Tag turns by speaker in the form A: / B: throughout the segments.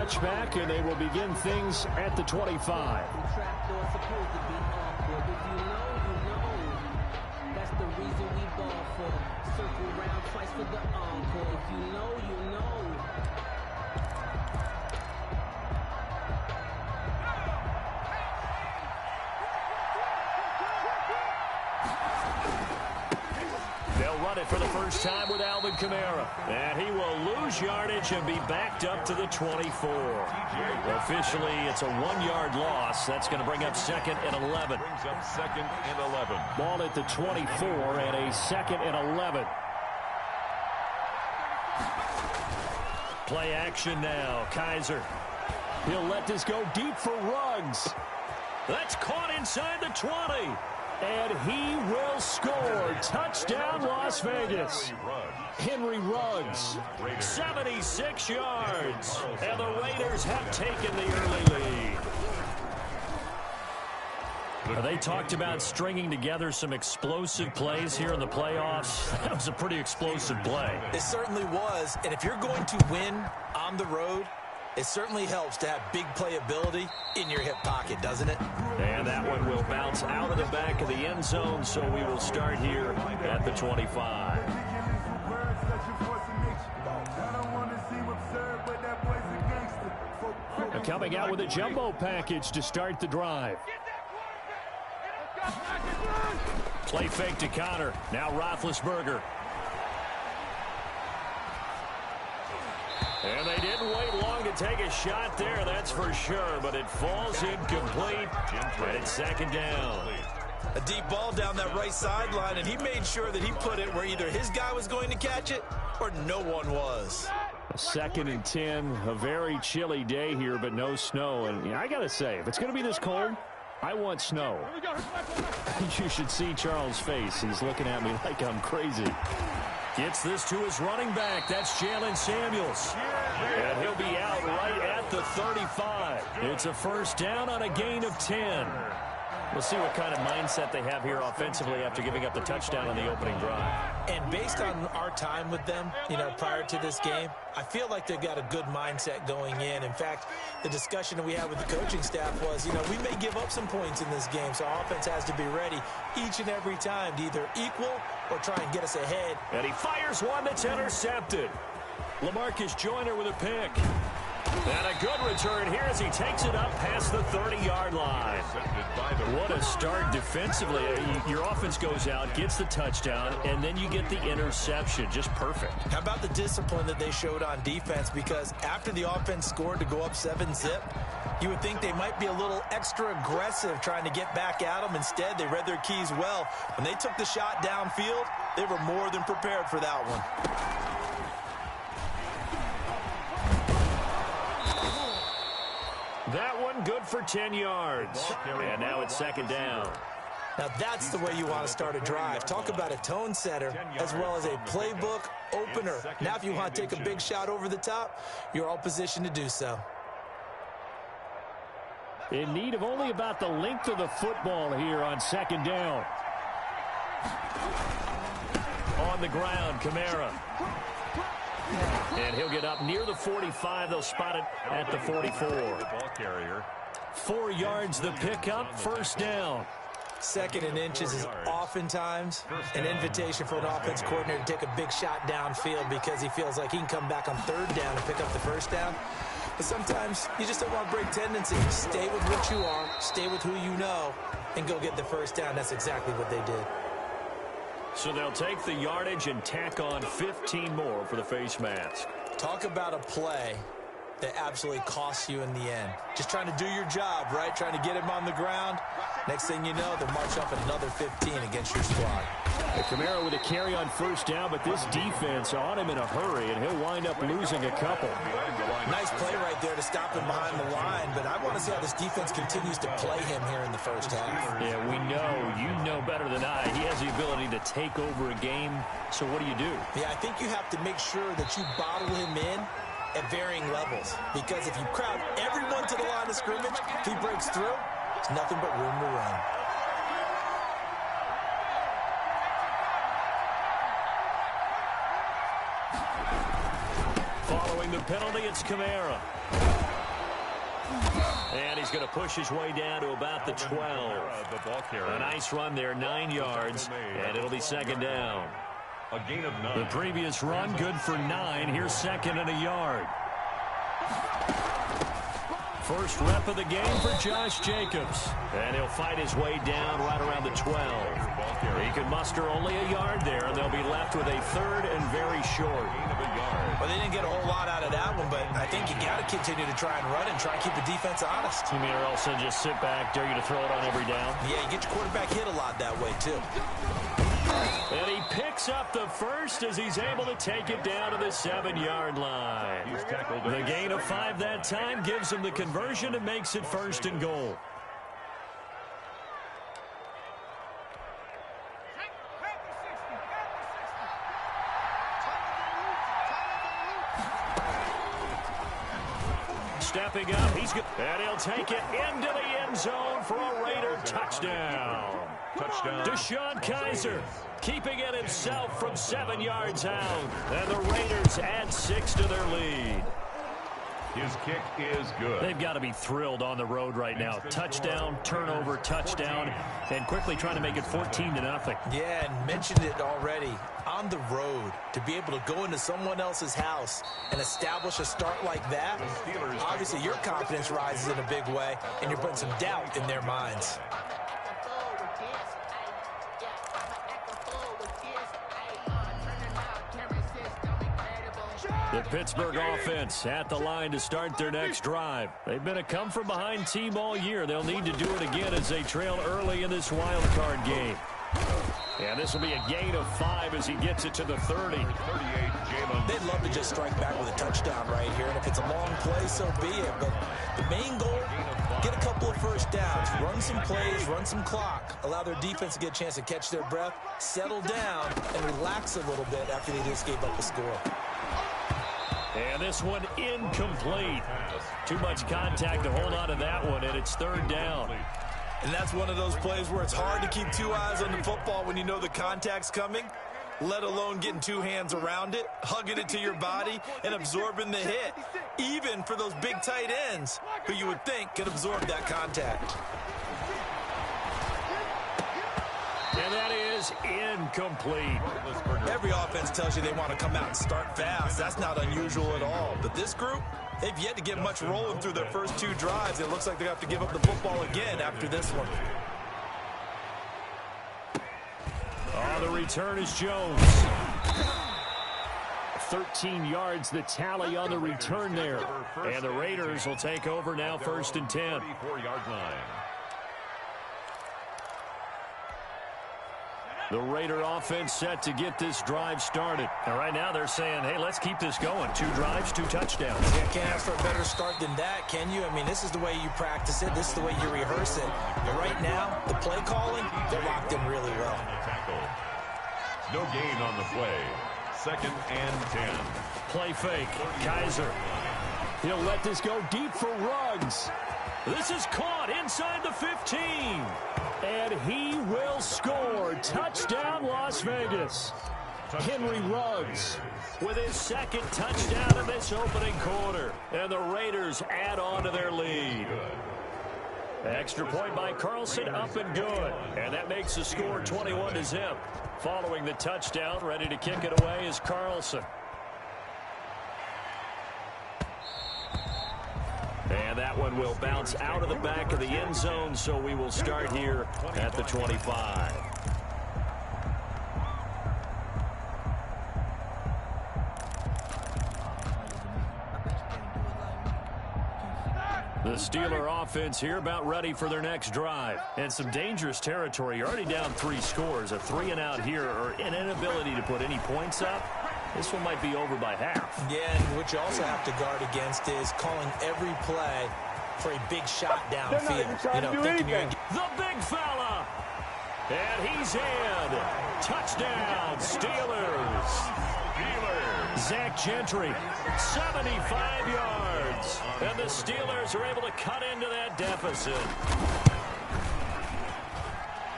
A: Back, and they will begin things at the 25.
B: That's the reason we ball for. Circle round twice for the encore. If you know, you know.
A: They'll run it for the first time with Alvin Kamara. And he will lose yardage and be backed up to the 24. Officially, it's a 1-yard loss. That's going to bring up 2nd and 11.
C: Brings up 2nd and 11.
A: Ball at the 24 and a 2nd and 11. Play action now. Kaiser. He'll let this go deep for Ruggs. That's caught inside the 20. And he will score. Touchdown, Las Vegas. Henry Ruggs, 76 yards. And the Raiders have taken the early lead. They talked about stringing together some explosive plays here in the playoffs. That was a pretty explosive play.
D: It certainly was. And if you're going to win on the road, it certainly helps to have big playability in your hip pocket, doesn't it?
A: And that one will bounce out of the back of the end zone, so we will start here at the 25. And coming out with a jumbo package to start the drive. Play fake to Connor. Now Roethlisberger. And they didn't wait long to take a shot there, that's for sure, but it falls incomplete, and it's 2nd down.
D: A deep ball down that right sideline, and he made sure that he put it where either his guy was going to catch it or no one was.
A: 2nd and 10, a very chilly day here, but no snow. And I got to say, if it's going to be this cold, I want snow. You should see Charles' face. He's looking at me like I'm crazy. Gets this to his running back. That's Jalen Samuels. And he'll be out right at the 35. It's a 1st down on a gain of 10. We'll see what kind of mindset they have here offensively after giving up the touchdown on the opening drive.
D: And based on our time with them, prior to this game, I feel like they've got a good mindset going in. In fact, the discussion that we had with the coaching staff was, we may give up some points in this game, so our offense has to be ready each and every time to either equal or try and get us ahead.
A: And he fires one that's intercepted. LaMarcus Joyner with a pick. And a good return here as he takes it up past the 30-yard line. What a start defensively. Your offense goes out, gets the touchdown, and then you get the interception. Just perfect.
D: How about the discipline that they showed on defense? Because after the offense scored to go up 7-zip, you would think they might be a little extra aggressive trying to get back at them. Instead, they read their keys well. When they took the shot downfield, they were more than prepared for that one.
A: That one good for 10 yards. And now it's 2nd down.
D: Now that's the way you want to start a drive. Talk about a tone setter as well as a playbook opener. Now if you want to take a big shot over the top, you're all positioned to do so.
A: In need of only about the length of the football here on 2nd down. On the ground, Kamara. And he'll get up near the 45. They'll spot it at the 44. 4 yards the pickup, 1st down.
D: 2nd and inches is oftentimes an invitation for an offense coordinator to take a big shot downfield because he feels like he can come back on 3rd down and pick up the 1st down. But sometimes you just don't want to break tendencies. Stay with what you are, stay with who you know, and go get the 1st down. That's exactly what they did.
A: So they'll take the yardage and tack on 15 more for the face mask.
D: Talk about a play that absolutely costs you in the end. Just trying to do your job, right? Trying to get him on the ground. Next thing you know, they'll march up another 15 against your squad.
A: Kamara with a carry on 1st down, but this defense on him in a hurry, and he'll wind up losing a couple.
D: Nice play right there to stop him behind the line, but I want to see how this defense continues to play him here in the 1st half.
A: Yeah, we know. You know better than I. He has the ability to take over a game, so what do you do?
D: Yeah, I think you have to make sure that you bottle him in at varying levels, because if you crowd everyone to the line of scrimmage, if he breaks through, it's nothing but room to run.
A: Following the penalty, it's Kamara. And he's going to push his way down to about the 12. A nice run there, 9 yards, and it'll be second down.
C: A gain of 9.
A: The previous run, good for 9. Here's second and a yard. First rep of the game for Josh Jacobs. And he'll fight his way down right around the 12. He can muster only a yard there, and they'll be left with a third and very short.
D: Well, they didn't get a whole lot out of that one, but I think you got to continue to try and run and try and keep the defense honest.
A: You mean or else they'll just sit back, dare you to throw it on every down?
D: Yeah, you get your quarterback hit a lot that way, too.
A: And he picks up the first as he's able to take it down to the 7-yard line. The gain of 5 that time gives him the conversion and makes it first and goal. Stepping up, and he'll take it into the end zone for a Raider touchdown. Deshaun Kaiser keeping it himself from 7 yards out. And the Raiders add 6 to their lead.
C: His kick is good.
A: They've got to be thrilled on the road right now. Touchdown, turnover, touchdown, and quickly trying to make it 14-0.
D: Yeah, and mentioned it already. On the road, to be able to go into someone else's house and establish a start like that, obviously your confidence rises in a big way, and you're putting some doubt in their minds.
A: The Pittsburgh offense at the line to start their next drive. They've been a come-from-behind team all year. They'll need to do it again as they trail early in this wild card game. And this will be a gain of 5 as he gets it to the 30.
D: They'd love to just strike back with a touchdown right here, and if it's a long play, so be it. But the main goal, get a couple of first downs, run some plays, run some clock, allow their defense to get a chance to catch their breath, settle down, and relax a little bit after they just gave up a score.
A: And this one incomplete. Too much contact to hold on to that one, and it's third down.
D: And that's one of those plays where it's hard to keep 2 eyes on the football when you know the contact's coming, let alone getting 2 hands around it, hugging it to your body, and absorbing the hit, even for those big tight ends who you would think could absorb that contact.
A: And that is incomplete.
D: Every offense tells you they want to come out and start fast. That's not unusual at all. But this group, they've yet to get much rolling through their first 2 drives. It looks like they have to give up the football again after this one.
A: Oh, the return is Jones. 13 yards, the tally on the return there. And the Raiders will take over now, first and 10.
C: 34-yard line.
A: The Raider offense set to get this drive started. And right now they're saying, hey, let's keep this going. 2 drives, 2 touchdowns.
D: Yeah, can't ask for a better start than that, can you? I mean, this is the way you practice it. This is the way you rehearse it. But right now, the play calling, they're locked in really well.
C: No gain on the play. Second and 10.
A: Play fake. Kaiser. He'll let this go deep for Ruggs. This is caught inside the 15. And he will score. Touchdown, Las Vegas. Henry Ruggs with his 2nd touchdown in this opening quarter. And the Raiders add on to their lead. Extra point by Carlson, up and good. And that makes the score 21-0. Following the touchdown, ready to kick it away is Carlson. And that one will bounce out of the back of the end zone, so we will start here at the 25. The Steeler offense here about ready for their next drive. And some dangerous territory. You're already down 3 scores. A 3-and-out here, or an inability to put any points up. This one might be over by half.
D: Yeah, and what you also have to guard against is calling every play for a big shot downfield. You know, thinking you're
A: the big fella. And he's in. Touchdown, Steelers. Zach Gentry, 75 yards. And the Steelers are able to cut into that deficit.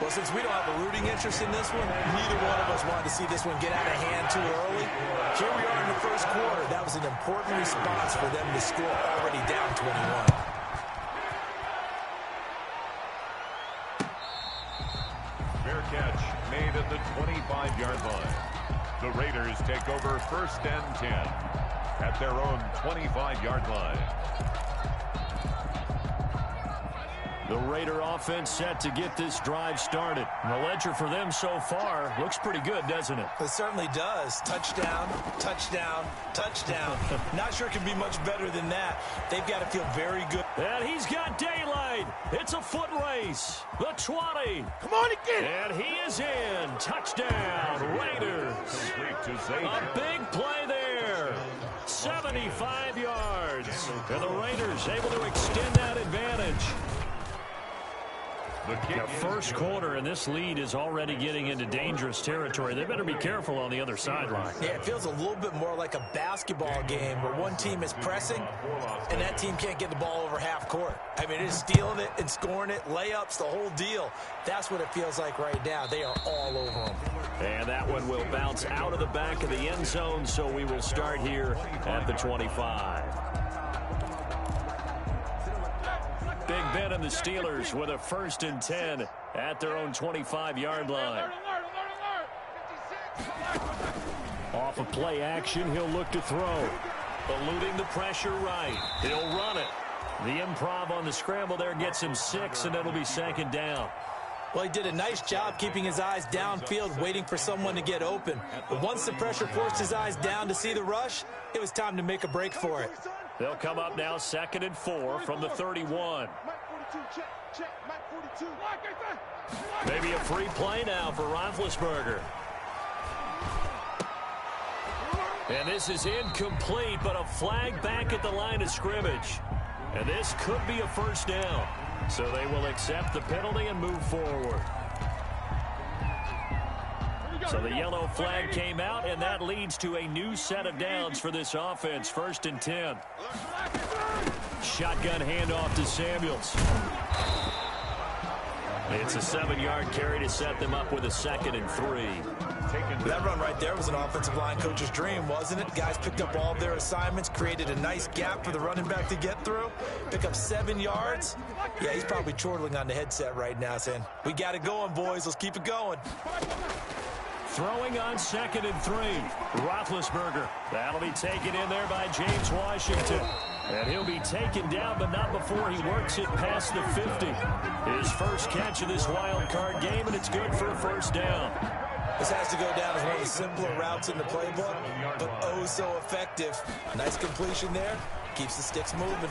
D: Well, since we don't have a rooting interest in this one, neither one of us wanted to see this one get out of hand too early. Here we are in the first quarter. That was an important response for them to score already down 21.
C: catch made at the 25-yard line. The Raiders take over 1st and 10 at their own 25-yard line.
A: The Raider offense set to get this drive started. And the ledger for them so far looks pretty good, doesn't it?
D: It certainly does. Touchdown, touchdown, touchdown. Not sure it can be much better than that. They've got to feel very good.
A: And he's got daylight. It's a foot race. The 20.
E: Come on again.
A: And he is in. Touchdown, Raiders. A big play there. 75 yards. And the Raiders able to extend that advantage. Now, first quarter, and this lead is already getting into dangerous territory. They better be careful on the other sideline.
D: Yeah, it feels a little bit more like a basketball game where one team is pressing and that team can't get the ball over half court. I mean, it is stealing it and scoring it, layups, the whole deal. That's what it feels like right now. They are all over them.
A: And that one will bounce out of the back of the end zone, so we will start here at the 25. Big Ben and the Steelers with a 1st and 10 at their own 25-yard line. Off of play action, he'll look to throw. Eluding the pressure right. He'll run it. The improv on the scramble there gets him 6, and it'll be 2nd down.
D: Well, he did a nice job keeping his eyes downfield, waiting for someone to get open. But once the pressure forced his eyes down to see the rush, it was time to make a break for it.
A: They'll come up now 2nd and 4 from the 31. Maybe a free play now for Roethlisberger. And this is incomplete, but a flag back at the line of scrimmage. And this could be a 1st down. So they will accept the penalty and move forward. So the yellow flag came out, and that leads to a new set of downs for this offense. 1st and 10. Shotgun handoff to Samuels. It's a 7-yard carry to set them up with a 2nd and 3.
D: That run right there was an offensive line coach's dream, wasn't it? Guys picked up all of their assignments, created a nice gap for the running back to get through, pick up 7 yards. Yeah, he's probably chortling on the headset right now saying, we got it going, boys. Let's keep it going.
A: Throwing on 2nd and 3. Roethlisberger. That'll be taken in there by James Washington. And he'll be taken down, but not before he works it past the 50. His first catch of this wild card game, and it's good for a 1st down.
D: This has to go down as one of the simpler routes in the playbook, but oh so effective. Nice completion there. Keeps the sticks moving.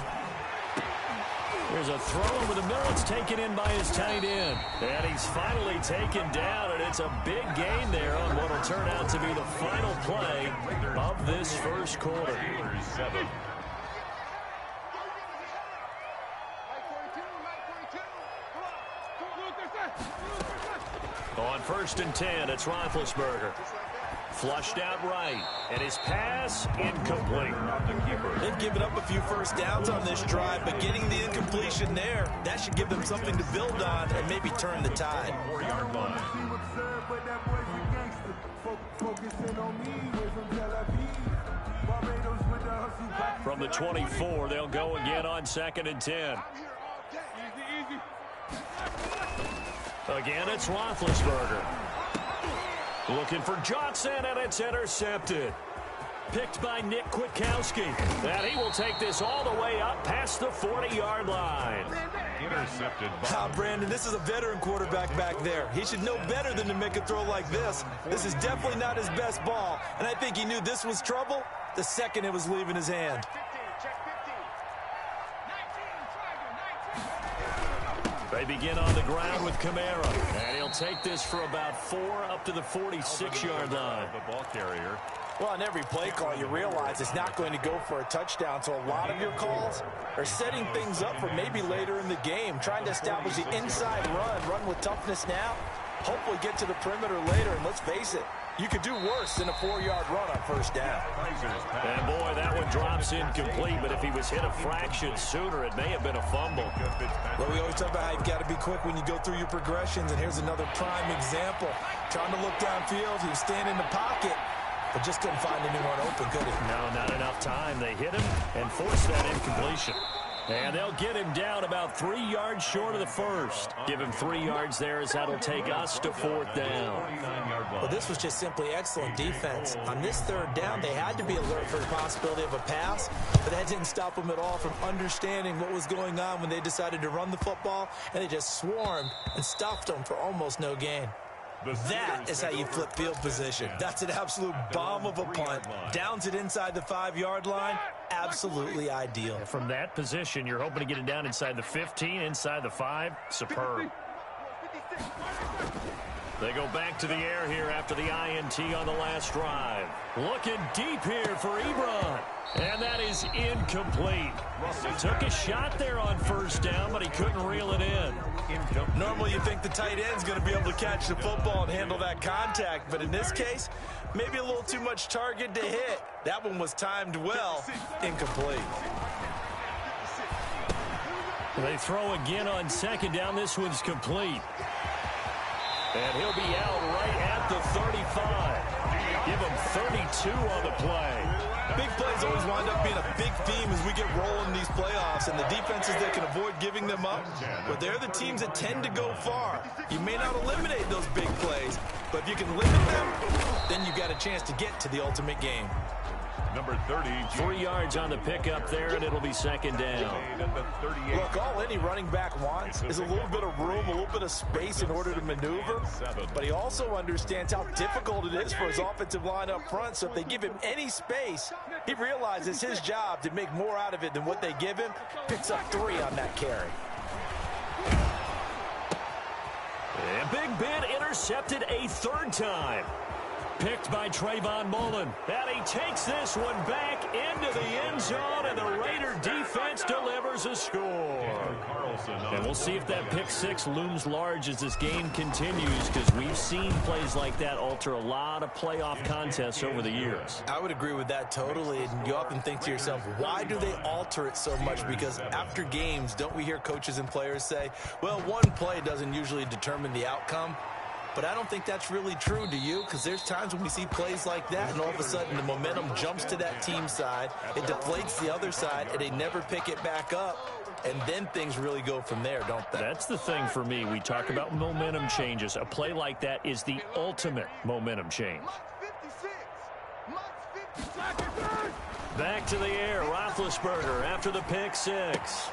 A: There's a throw over the middle. It's taken in by his tight end. And he's finally taken down, and it's a big gain there on what will turn out to be the final play of this first quarter. On 1st and 10, it's Roethlisberger. Flushed out right, and his pass incomplete.
D: They've given up a few 1st downs on this drive, but getting the incompletion there, that should give them something to build on and maybe turn the tide.
C: 4-yard line.
A: From the 24, they'll go again on 2nd and 10. Again, it's Roethlisberger. Looking for Johnson, and it's intercepted. Picked by Nick Kwiatkowski. And he will take this all the way up past the 40-yard line.
C: Intercepted.
D: Brandon, this is a veteran quarterback back there. He should know better than to make a throw like this. This is definitely not his best ball, and I think he knew this was trouble the second it was leaving his hand.
A: They begin on the ground with Kamara, and he'll take this for about 4 up to the 46-yard line.
C: The ball carrier.
D: Well, on every play call, you realize it's not going to go for a touchdown, so a lot of your calls are setting things up for maybe later in the game, trying to establish the inside run with toughness now, hopefully get to the perimeter later, and let's face it, you could do worse than a 4-yard run on 1st down.
A: And boy, that one drops incomplete, but if he was hit a fraction sooner, it may have been a fumble.
D: Well, we always talk about how you've got to be quick when you go through your progressions, and here's another prime example. Trying to look downfield, he was standing in the pocket, but just couldn't find anyone open, could he?
A: No, not enough time. They hit him and forced that incompletion. And they'll get him down about 3 yards short of the first. Give him 3 yards there as that'll take us to 4th down.
D: Well, this was just simply excellent defense. On this 3rd down, they had to be alert for the possibility of a pass, but that didn't stop them at all from understanding what was going on when they decided to run the football, and they just swarmed and stuffed them for almost no gain. That is how you flip field position. That's an absolute bomb of a punt. Downs it inside the 5-yard line. Absolutely ideal.
A: From that position, you're hoping to get it down inside the 15, inside the 5. Superb. They go back to the air here after the INT on the last drive. Looking deep here for Ebron. And that is incomplete. Took a shot there on 1st down, but he couldn't reel it in.
D: Normally you think the tight end's going to be able to catch the football and handle that contact, but in this case, maybe a little too much target to hit. That one was timed well. Incomplete.
A: They throw again on 2nd down. This one's complete. And he'll be out right at the 35. Give him 32 on the play.
D: Big plays always wind up being a big theme as we get rolling in these playoffs, and the defenses that can avoid giving them up, but they're the teams that tend to go far. You may not eliminate those big plays, but if you can limit them, then you got a chance to get to the ultimate game.
C: Number 30.
A: 3 yards on the pickup there, and it'll be 2nd down.
D: Look, all any running back wants is a little bit of room, a little bit of space in order to maneuver, but he also understands how difficult it is for his offensive line up front, so if they give him any space, he realizes his job to make more out of it than what they give him. Picks up 3 on that carry.
A: And Big Ben intercepted a 3rd time. Picked by Trayvon Mullen. And he takes this one back into the end zone, and the Raider defense delivers a score. And we'll see if that pick 6 looms large as this game continues, because we've seen plays like that alter a lot of playoff contests over the years.
D: I would agree with that totally, and you often think to yourself, why do they alter it so much? Because after games, don't we hear coaches and players say, well, one play doesn't usually determine the outcome? But I don't think that's really true, do you? Because there's times when we see plays like that, and all of a sudden the momentum jumps to that team side, it deflates the other side, and they never pick it back up. And then things really go from there, don't they?
A: That's the thing for me. We talk about momentum changes. A play like that is the ultimate momentum change. Back to the air, Roethlisberger after the pick 6.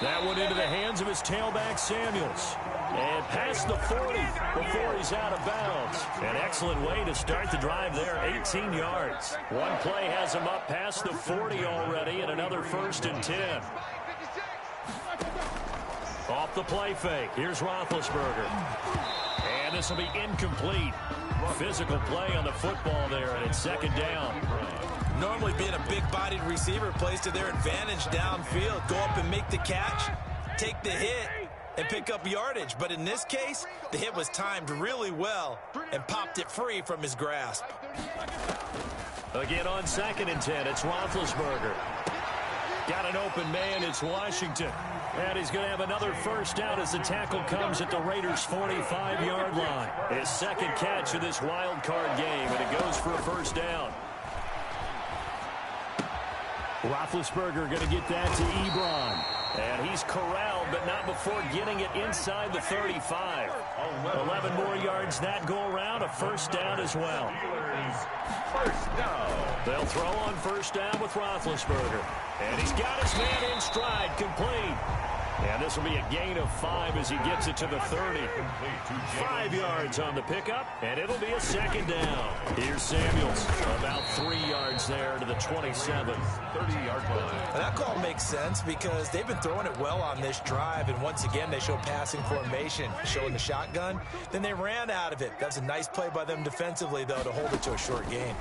A: That one into the hands of his tailback, Samuels. And past the 40 before he's out of bounds. An excellent way to start the drive there, 18 yards. One play has him up past the 40 already, and another 1st and 10. Off the play fake, here's Roethlisberger. And this will be incomplete. Physical play on the football there, and it's 2nd down.
D: Normally being a big-bodied receiver plays to their advantage downfield. Go up and make the catch, take the hit, and pick up yardage. But in this case, the hit was timed really well and popped it free from his grasp.
A: Again on 2nd and 10, it's Roethlisberger. Got an open man, it's Washington. And he's going to have another 1st down as the tackle comes at the Raiders' 45-yard line. His 2nd catch of this wild card game, and it goes for a 1st down. Roethlisberger going to get that to Ebron. And he's corralled, but not before getting it inside the 35. 11 more yards that go around, a 1st down as well.
C: 1st down.
A: They'll throw on 1st down with Roethlisberger. And he's got his man in stride, complete. And this will be a gain of 5 as he gets it to the 30. 5 yards on the pickup, and it'll be a 2nd down. Here's Samuels, about 3 yards there to the 27.
C: 30-yard line.
D: That call makes sense because they've been throwing it well on this drive, and once again they show passing formation, showing the shotgun. Then they ran out of it. That's a nice play by them defensively, though, to hold it to a short gain.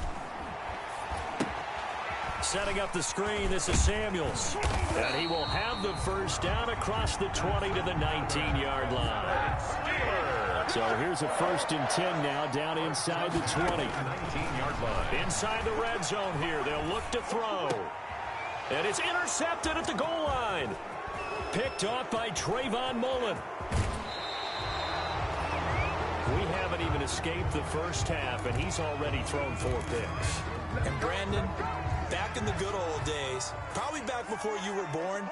A: Setting up the screen, this is Samuels. And he will have the 1st down across the 20 to the 19-yard line. So here's a 1st and 10 now, down inside the 20.
C: 19-yard line.
A: Inside the red zone here, they'll look to throw. And it's intercepted at the goal line. Picked off by Trayvon Mullen. We haven't even escaped the 1st half, and he's already thrown 4 picks.
D: And Brandon, back in the good old days, probably back before you were born,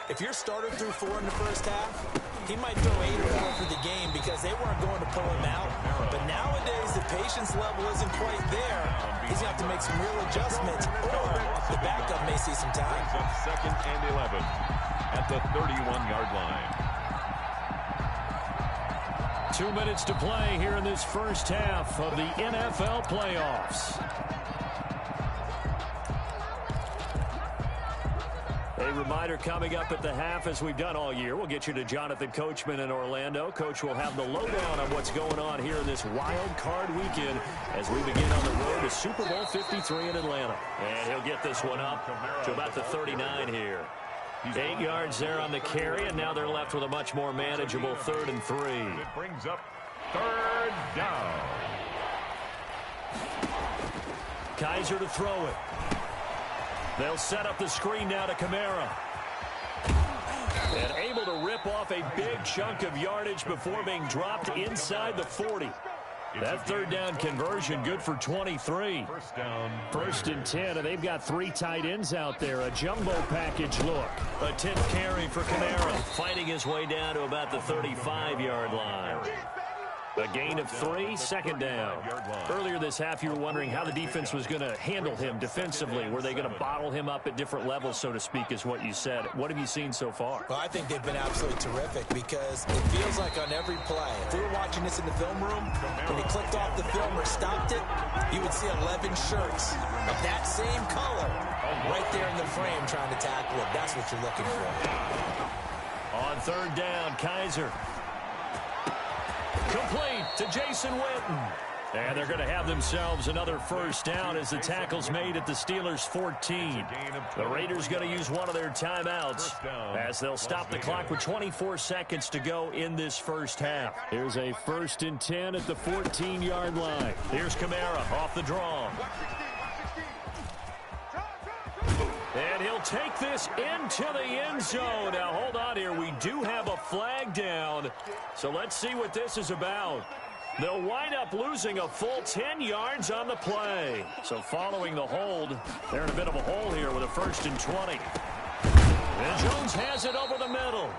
D: If your starter threw 4 in the first half, he might throw 8 or more for the game because they weren't going to pull him out. But nowadays, the patience level isn't quite there. He's going to have to make some real adjustments, or the backup may see some time.
C: Second and 11 at the 31-yard line.
A: 2 minutes to play here in this first half of the NFL playoffs. A reminder coming up at the half, as we've done all year. We'll get you to Jonathan Coachman in Orlando. Coach will have the lowdown on what's going on here in this wild card weekend as we begin on the road to Super Bowl 53 in Atlanta. And he'll get this one up to about the 39 here. 8 yards there on the carry, and now they're left with a much more manageable 3rd and 3.
C: It brings up 3rd down.
A: Kaiser to throw it. They'll set up the screen now to Kamara. And able to rip off a big chunk of yardage before being dropped inside the 40. That 3rd down conversion good for 23.
C: First down.
A: 1st and 10, and they've got 3 tight ends out there. A jumbo package look. A 10th carry for Kamara, fighting his way down to about the 35-yard line. A gain of 3, 2nd down. Earlier this half, you were wondering how the defense was going to handle him defensively. Were they going to bottle him up at different levels, so to speak, is what you said. What have you seen so far?
D: Well, I think they've been absolutely terrific because it feels like on every play, if we were watching this in the film room, when he clicked off the film or stopped it, you would see 11 shirts of that same color right there in the frame trying to tackle it. That's what you're looking for.
A: On 3rd down, Kaiser. Complete to Jason Witten. And they're going to have themselves another 1st down as the tackle's made at the Steelers' 14. The Raiders going to use one of their timeouts as they'll stop the clock with 24 seconds to go in this first half. Here's a 1st and 10 at the 14-yard line. Here's Kamara off the draw. And he'll take this into the end zone. Now, hold on here. We do have a flag down. So let's see what this is about. They'll wind up losing a full 10 yards on the play. So following the hold, they're in a bit of a hole here with a 1st and 20. And Jones has it over the middle.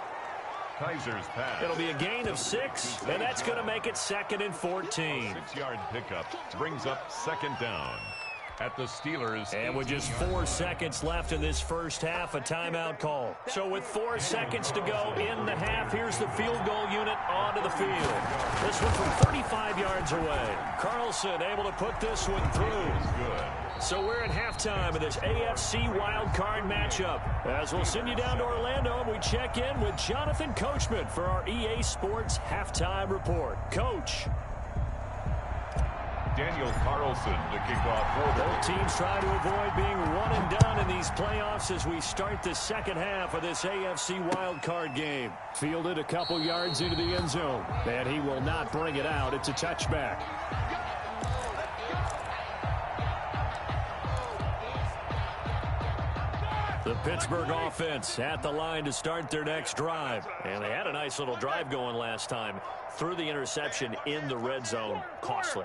C: Kaiser's pass.
A: It'll be a gain of 6, and that's going to make it 2nd and 14.
C: 6-yard pickup brings up 2nd down at the Steelers.
A: And with just 4 seconds left in this first half, a timeout call. So with 4 seconds to go in the half, here's the field goal unit onto the field. This one from 35 yards away. Carlson able to put this one through.
C: Good.
A: So we're at halftime of this AFC wildcard matchup. As we'll send you down to Orlando, and we check in with Jonathan Coachman for our EA Sports Halftime Report. Coach.
C: Daniel Carlson to kick off for
A: both teams trying to avoid being one and done in these playoffs as we start the second half of this AFC wildcard game. Fielded a couple yards into the end zone, and he will not bring it out. It's a touchback. The Pittsburgh offense at the line to start their next drive. And they had a nice little drive going last time. Threw the interception in the red zone. Costly.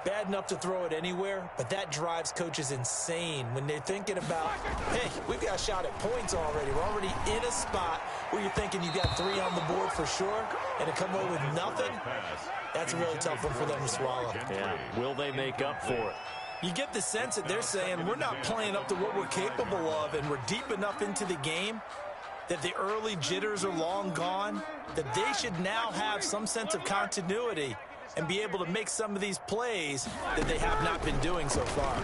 D: Bad enough to throw it anywhere, but that drives coaches insane when they're thinking about, hey, we've got a shot at points already. We're already in a spot where you're thinking you got 3 on the board for sure, and to come away with nothing, that's a really tough one for them to swallow.
A: Yeah, will they make up for it?
D: You get the sense that they're saying we're not playing up to what we're capable of, and we're deep enough into the game that the early jitters are long gone, that they should now have some sense of continuity and be able to make some of these plays that they have not been doing so far.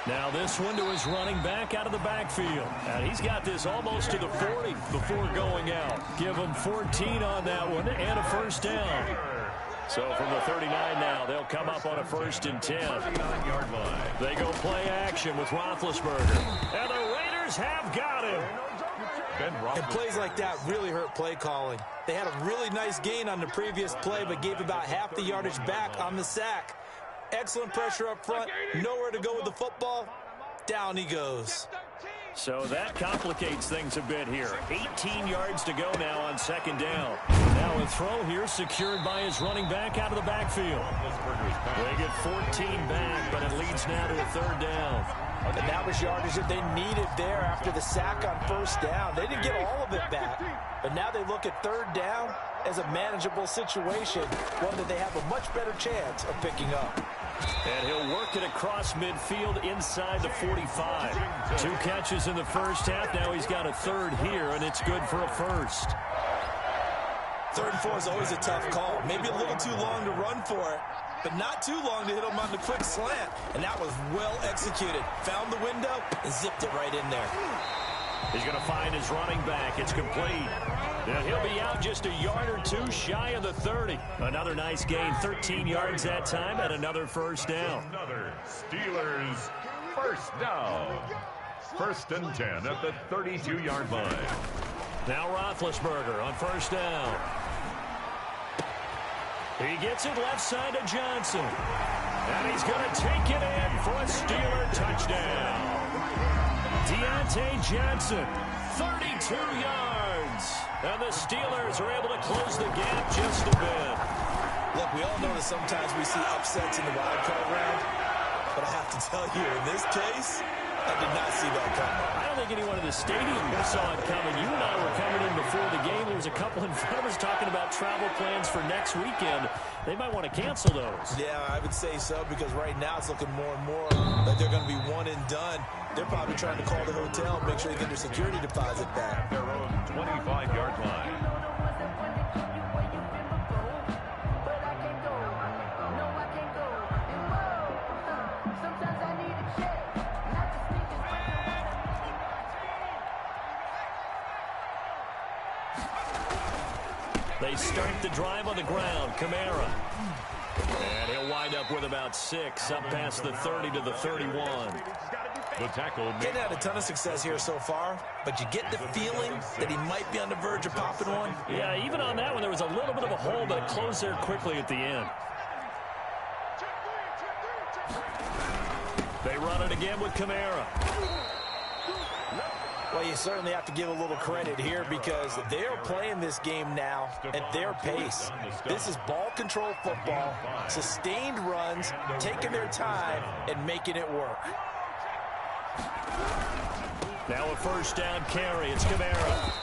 A: Now this one to his running back out of the backfield. And he's got this almost to the 40 before going out. Give him 14 on that one and a first down. So from the 39 now, they'll come up on a 1st and 10. They go play action with Roethlisberger. And the Raiders have got him.
D: And plays like that really hurt play calling. They had a really nice gain on the previous play, but gave about half the yardage back on the sack. Excellent pressure up front. Nowhere to go with the football. Down he goes.
A: So that complicates things a bit here. 18 yards to go now on second down. Now a throw here secured by his running back out of the backfield. They get 14 back, but it leads now to a third down.
D: And that was yardage that they needed there after the sack on first down. They didn't get all of it back, but now they look at third down as a manageable situation, one that they have a much better chance of picking up.
A: And he'll work it across midfield inside the 45. 2 catches in the first half. Now he's got a third here, and it's good for a first.
D: 3rd and 4 is always a tough call. Maybe a little too long to run for it, but not too long to hit him on the quick slant. And that was well executed. Found the window and zipped it right in there.
A: He's going to find his running back. It's complete. Now he'll be out just a yard or 2 shy of the 30. Another nice gain, 13 yards that time, and another first down.
C: Another Steelers first down. 1st and 10 at the 32-yard line.
A: Now Roethlisberger on first down. He gets it left side to Johnson. And he's going to take it in for a Steeler touchdown. Deontay Johnson, 32 yards. And the Steelers are able to close the gap just a bit.
D: Look, we all know that sometimes we see upsets in the wild card round, but I have to tell you, in this case, I did not see that coming.
A: I don't think anyone in the stadium saw it coming. You and I were coming in before the game. There was a couple in front of us talking about travel plans for next weekend. They might want to cancel those.
D: Yeah, I would say so, because right now it's looking more and more like they're going to be one and done. They're probably trying to call the hotel and make sure they get their security deposit back.
C: Their own 25-yard line.
A: They start the drive on the ground. Kamara. And he'll wind up with about 6, up past the 30 to the 31.
C: The tackle.
D: Didn't have a ton of success here so far, but you get the feeling that he might be on the verge of popping one.
A: Yeah, even on that one, there was a little bit of a hole, but it closed there quickly at the end. They run it again with Kamara.
D: Well, you certainly have to give a little credit here because they're playing this game now at their pace. This is ball control football, sustained runs, taking their time, and making it work.
A: Now a first down carry. It's Kamara.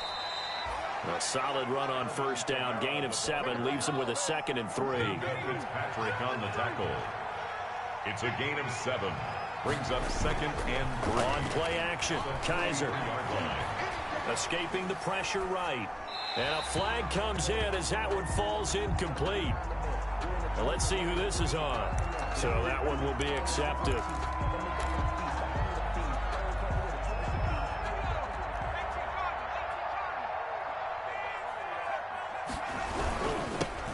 A: A solid run on first down. Gain of 7 leaves him with a 2nd and 3.
C: Fitzpatrick on the tackle. It's a gain of 7. Brings up 2nd and 3.
A: On play action. Kaiser. Escaping the pressure right. And a flag comes in as that one falls incomplete. Now let's see who this is on. So that one will be accepted.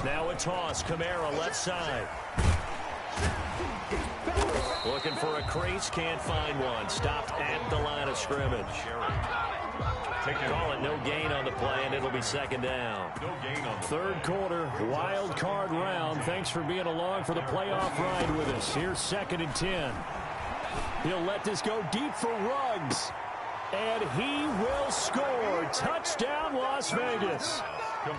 A: Now a toss. Kamara left side. Looking for a crease, can't find one. Stopped at the line of scrimmage. Call it no gain on the play, and it'll be 2nd down.
C: No gain on the
A: 3rd quarter, wild card round. Thanks for being along for the playoff ride with us. Here's 2nd and 10. He'll let this go deep for Ruggs. And he will score. Touchdown, Las Vegas.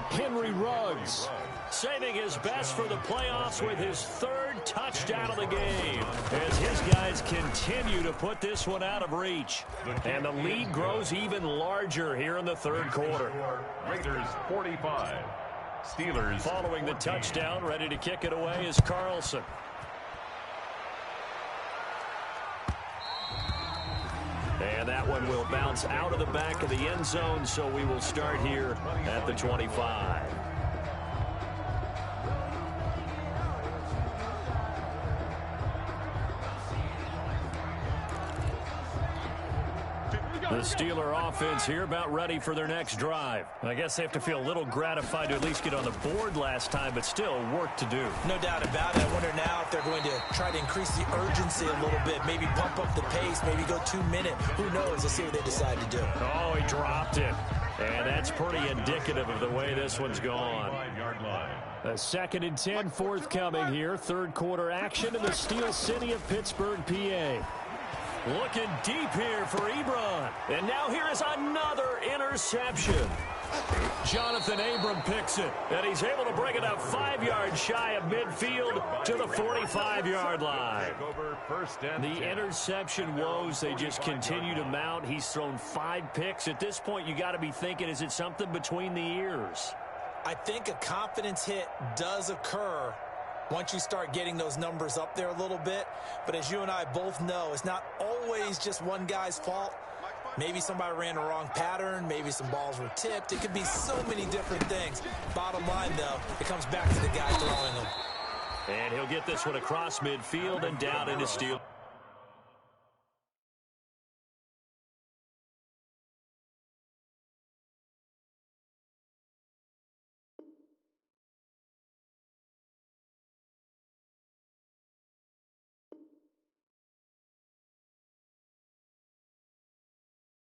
A: Henry Ruggs saving his best for the playoffs with his 3rd touchdown of the game as his guys continue to put this one out of reach. And the lead grows even larger here in the 3rd quarter.
C: Raiders 45. Steelers.
A: Following the touchdown, ready to kick it away is Carlson. And that one will bounce out of the back of the end zone, so we will start here at the 25. The Steeler offense here about ready for their next drive. I guess they have to feel a little gratified to at least get on the board last time, but still work to do.
D: No doubt about it. I wonder now if they're going to try to increase the urgency a little bit, maybe bump up the pace, maybe go 2 minute. Who knows? Let's see what they decide to do.
A: Oh, he dropped it. And that's pretty indicative of the way this one's gone. A 2nd and 10 forthcoming here. 3rd quarter action in the Steel City of Pittsburgh, PA. Looking deep here for Ebron. And now here is another interception. Jonathan Abram picks it. And he's able to bring it up 5 yards shy of midfield to the 45-yard line. The interception woes, they just continue to mount. He's thrown 5 picks. At this point, you got to be thinking, is it something between the ears?
D: I think a confidence hit does occur once you start getting those numbers up there a little bit. But as you and I both know, it's not always just one guy's fault. Maybe somebody ran the wrong pattern. Maybe some balls were tipped. It could be so many different things. Bottom line, though, it comes back to the guy throwing them.
A: And he'll get this one across midfield and down into Steelers.